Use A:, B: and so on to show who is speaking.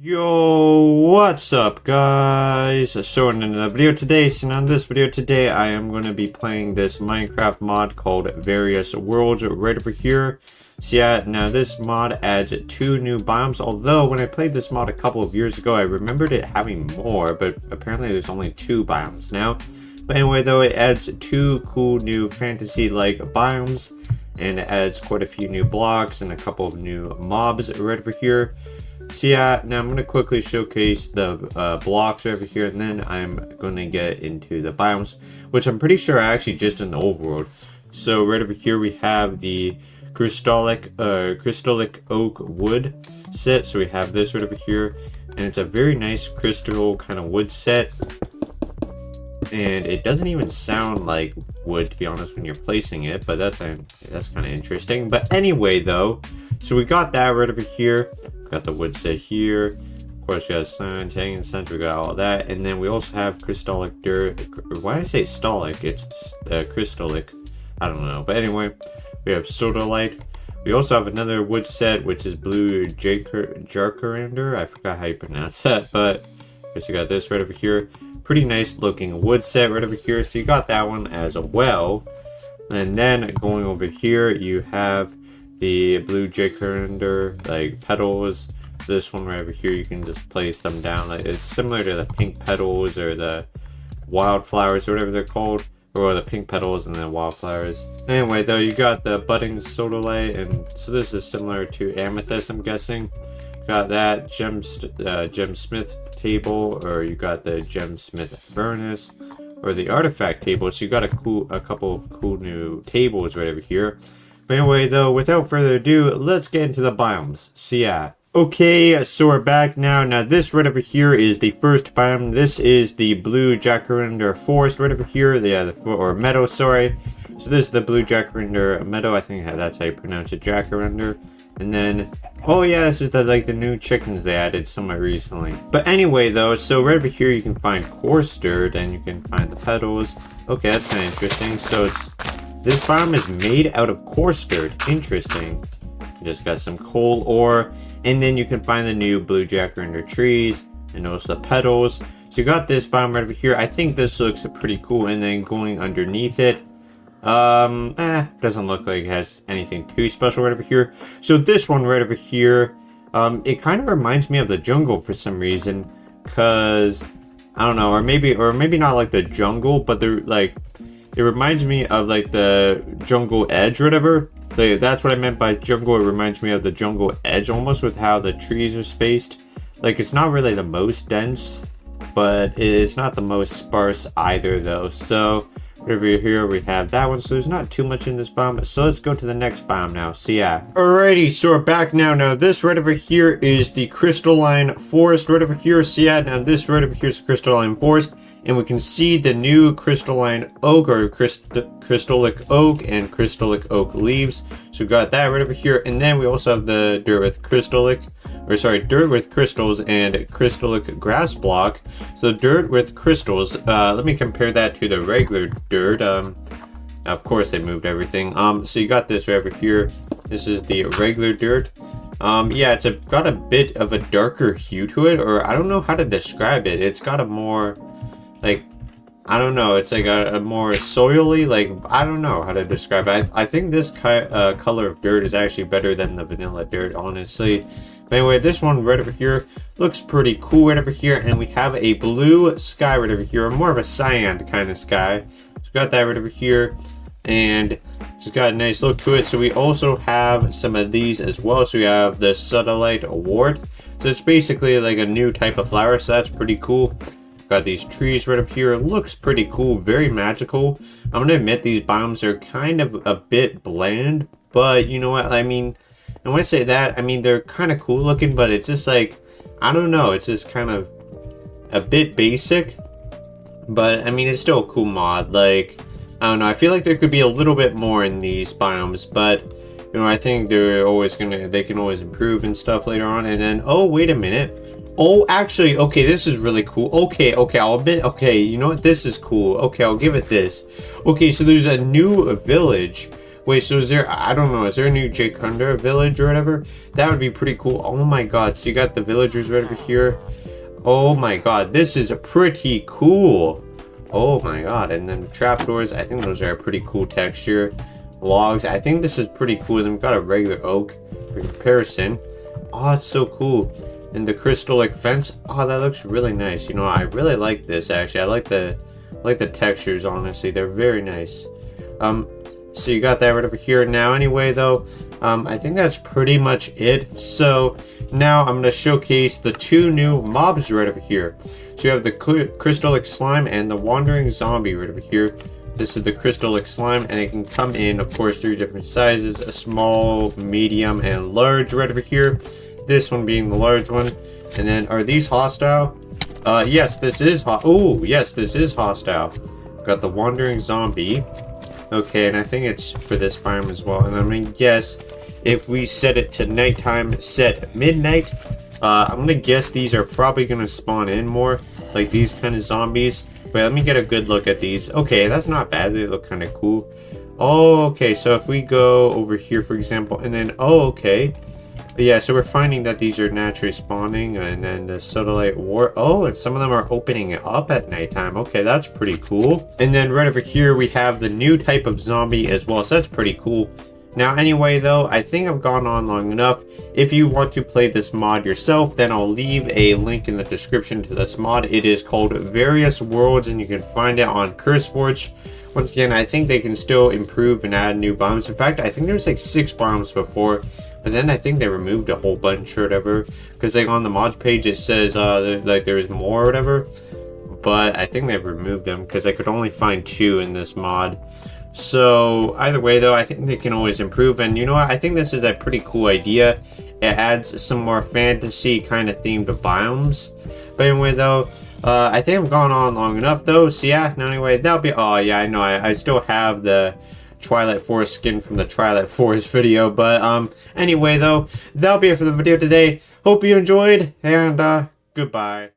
A: Yo, what's up guys? So in another video today, I am going to be playing this Minecraft mod called Various Worlds right over here. So yeah, now this mod adds 2 new biomes, although when I played this mod a couple of years ago, I remembered it having more, but apparently there's only 2 biomes now. But anyway though, it adds 2 cool new fantasy-like biomes, and it adds quite a few new blocks and a couple of new mobs right over here. So yeah, now I'm going to quickly showcase the blocks over here, and then I'm going to get into the biomes, which I'm pretty sure are actually just in the overworld. So right over here we have the crystallic oak wood set. So we have this right over here, and it's a very nice crystal kind of wood set. And it doesn't even sound like wood, to be honest, when you're placing it, but that's kind of interesting. But anyway though, so we got that right over here. Got the wood set here. Of course, we got sun, hanging center, we got all that. And then we also have crystallic dirt. Why did I say stallic? It's crystallic. I don't know. But anyway, we have sodalite. We also have another wood set, which is blue jacaranda. I forgot how you pronounce that, but I guess you got this right over here. Pretty nice looking wood set right over here. So you got that one as well. And then going over here, you have the blue jacaranda like petals. This one right over here, you can just place them down. Like, it's similar to the pink petals or the wildflowers or whatever they're called, or the pink petals and the wildflowers. Anyway though, you got the budding sodalite, and so this is similar to amethyst, I'm guessing. Got that gemsmith table, or you got the gemsmith furnace, or the artifact table. So you got a couple of cool new tables right over here. But anyway though, without further ado, let's get into the biomes. So yeah. Okay, so we're back now. Now this right over here is the first biome. This is the blue jacaranda forest right over here. Or meadow, sorry. So this is the blue jacaranda meadow. I think that's how you pronounce it, jacaranda. And then, oh yeah, this is the new chickens they added somewhere recently. But anyway though, so right over here you can find coarse dirt, and you can find the petals. Okay, that's kind of interesting. So this biome is made out of coarse dirt. Interesting. You just got some coal ore, and then you can find the new blue jacaranda trees, and also the petals. So you got this biome right over here. I think this looks pretty cool. And then going underneath it, doesn't look like it has anything too special right over here. So this one right over here, it kind of reminds me of the jungle for some reason, cause I don't know, or maybe not like the jungle, but they're like, it reminds me of like the jungle edge or whatever. That's what I meant by jungle. It reminds me of the jungle edge almost, with how the trees are spaced. Like, it's not really the most dense, but it's not the most sparse either though. So over here we have that one. So there's not too much in this biome. So let's go to the next biome now. So yeah. Alrighty, so we're back now. Now this right over here is the crystalline forest right over here. So yeah, now this right over here is the crystalline forest. And we can see the new crystalline oak, or crystallic oak, and crystallic oak leaves. So we got that right over here. And then we also have the dirt with dirt with crystals and crystallic grass block. So dirt with crystals, let me compare that to the regular dirt. Of course they moved everything. So you got this right over here. This is the regular dirt. Yeah, it's got a bit of a darker hue to it, or I don't know how to describe it. It's got a more, like, I don't know, it's like a more soily, like, I don't know how to describe it. I think this color of dirt is actually better than the vanilla dirt, honestly. But anyway, this one right over here looks pretty cool right over here, and we have a blue sky right over here, or more of a cyan kind of sky. So we got that right over here, and it's got a nice look to it. So we also have some of these as well. So we have the sodalite wart. So it's basically like a new type of flower, so that's pretty cool. Got these trees right up here. It looks pretty cool, very magical. I'm gonna admit these biomes are kind of a bit bland, but you know what I mean. And when I say that, I mean they're kind of cool looking, but it's just like, I don't know, it's just kind of a bit basic. But I mean, it's still a cool mod. Like, I don't know, I feel like there could be a little bit more in these biomes, but you know, I think they can always improve and stuff later on. And then, oh wait a minute. Oh, actually, okay, this is really cool. Okay, I'll admit, okay, you know what, this is cool. Okay, I'll give it this. Okay, so there's a new village Wait, so is there, I don't know, is there a new Jacunda village or whatever? That would be pretty cool. Oh my god, so you got the villagers right over here. Oh my god, this is pretty cool. Oh my god, and then the trapdoors, I think those are a pretty cool texture. Logs, I think this is pretty cool. Then we've got a regular oak for comparison. Oh, it's so cool. And the crystallic fence, oh, that looks really nice. You know, I really like this actually. I like the textures, honestly. They're very nice. So you got that right over here. Now anyway though, I think that's pretty much it. So now I'm going to showcase the two new mobs right over here. So you have the crystallic slime and the wandering zombie right over here. This is the crystallic slime, and it can come in, of course, 3 different sizes: a small, medium, and large right over here. This one being the large one. And then, are these hostile? Yes, this is yes, this is hostile. Got the wandering zombie. Okay, and I think it's for this biome as well. And I'm gonna guess if we set it to nighttime, set midnight. I'm gonna guess these are probably gonna spawn in more, like these kind of zombies. Wait, let me get a good look at these. Okay, that's not bad. They look kind of cool. Oh, okay. So if we go over here, for example, and then, oh, okay. Yeah, so we're finding that these are naturally spawning, and then the Sodalite War. Oh, and some of them are opening up at nighttime. Okay, that's pretty cool. And then right over here, we have the new type of zombie as well. So that's pretty cool. Now, anyway, though, I think I've gone on long enough. If you want to play this mod yourself, then I'll leave a link in the description to this mod. It is called Various Worlds, and you can find it on CurseForge. Once again, I think they can still improve and add new biomes. In fact, I think there's like 6 biomes before, but then I think they removed a whole bunch or whatever. Because like on the mods page, it says like there's more or whatever. But I think they've removed them because I could only find 2 in this mod. So either way though, I think they can always improve, and you know what, I think this is a pretty cool idea. It adds some more fantasy kind of themed biomes. But anyway though, I think I've gone on long enough though. So yeah, no, anyway, that'll be, oh yeah, I know, I still have the Twilight Forest skin from the Twilight Forest video. But anyway though, that'll be it for the video today. Hope you enjoyed, and goodbye.